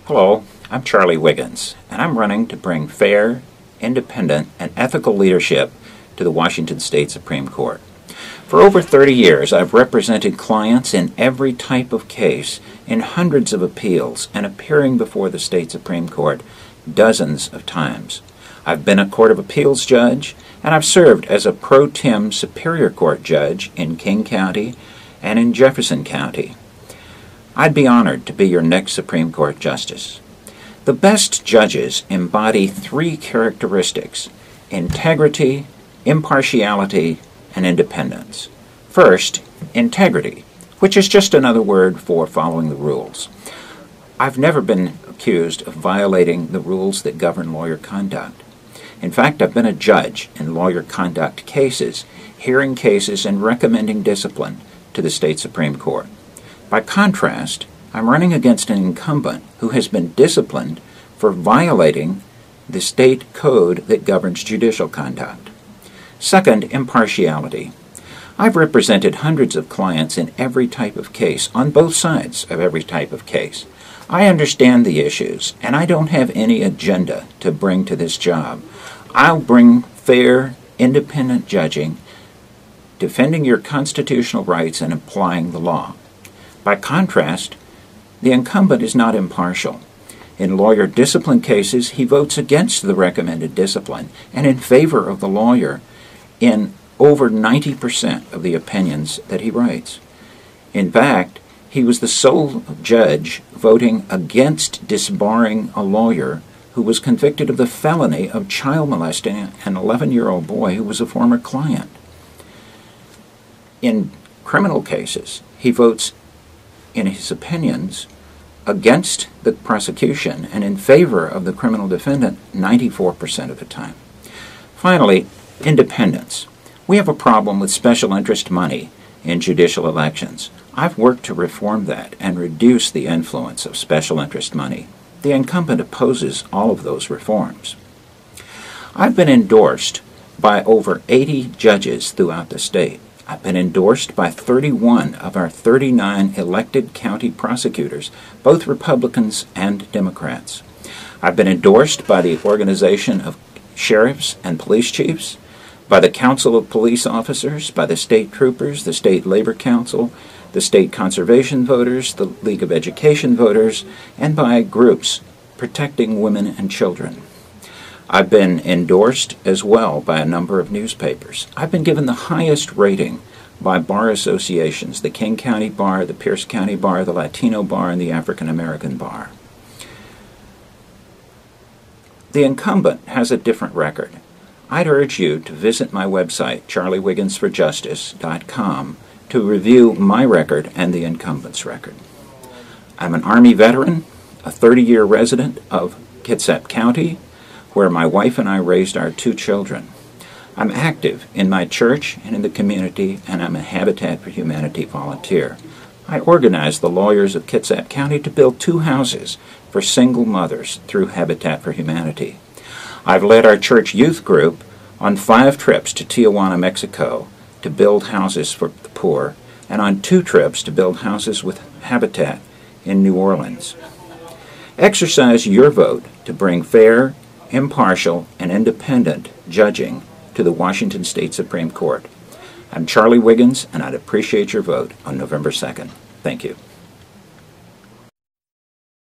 Hello, I'm Charlie Wiggins, and I'm running to bring fair, independent, and ethical leadership to the Washington State Supreme Court. For over 30 years, I've represented clients in every type of case, in hundreds of appeals, and appearing before the State Supreme Court dozens of times. I've been a Court of Appeals judge, and I've served as a pro tem Superior Court judge in King County and in Jefferson County. I'd be honored to be your next Supreme Court Justice. The best judges embody three characteristics: integrity, impartiality, and independence. First, integrity, which is just another word for following the rules. I've never been accused of violating the rules that govern lawyer conduct. In fact, I've been a judge in lawyer conduct cases, hearing cases and recommending discipline to the State Supreme Court. By contrast, I'm running against an incumbent who has been disciplined for violating the state code that governs judicial conduct. Second, impartiality. I've represented hundreds of clients in every type of case, on both sides of every type of case. I understand the issues, and I don't have any agenda to bring to this job. I'll bring fair, independent judging, defending your constitutional rights and applying the law. By contrast, the incumbent is not impartial. In lawyer discipline cases, he votes against the recommended discipline and in favor of the lawyer in over 90% of the opinions that he writes. In fact, he was the sole judge voting against disbarring a lawyer who was convicted of the felony of child molesting an 11-year-old boy who was a former client. In criminal cases, he votes in his opinions against the prosecution and in favor of the criminal defendant 94% of the time. Finally, independence. We have a problem with special interest money in judicial elections. I've worked to reform that and reduce the influence of special interest money. The incumbent opposes all of those reforms. I've been endorsed by over 80 judges throughout the state. I've been endorsed by 31 of our 39 elected county prosecutors, both Republicans and Democrats. I've been endorsed by the Organization of Sheriffs and Police Chiefs, by the Council of Police Officers, by the State Troopers, the State Labor Council, the State Conservation Voters, the League of Education Voters, and by groups protecting women and children. I've been endorsed as well by a number of newspapers. I've been given the highest rating by bar associations: the King County Bar, the Pierce County Bar, the Latino Bar, and the African American Bar. The incumbent has a different record. I'd urge you to visit my website, charliewigginsforjustice.com, to review my record and the incumbent's record. I'm an Army veteran, a 30-year resident of Kitsap County, where my wife and I raised our 2 children. I'm active in my church and in the community, and I'm a Habitat for Humanity volunteer. I organized the lawyers of Kitsap County to build 2 houses for single mothers through Habitat for Humanity. I've led our church youth group on 5 trips to Tijuana, Mexico, to build houses for the poor, and on 2 trips to build houses with Habitat in New Orleans. Exercise your vote to bring fair, impartial, and independent judging to the Washington State Supreme Court. I'm Charlie Wiggins, and I'd appreciate your vote on November 2nd. Thank you.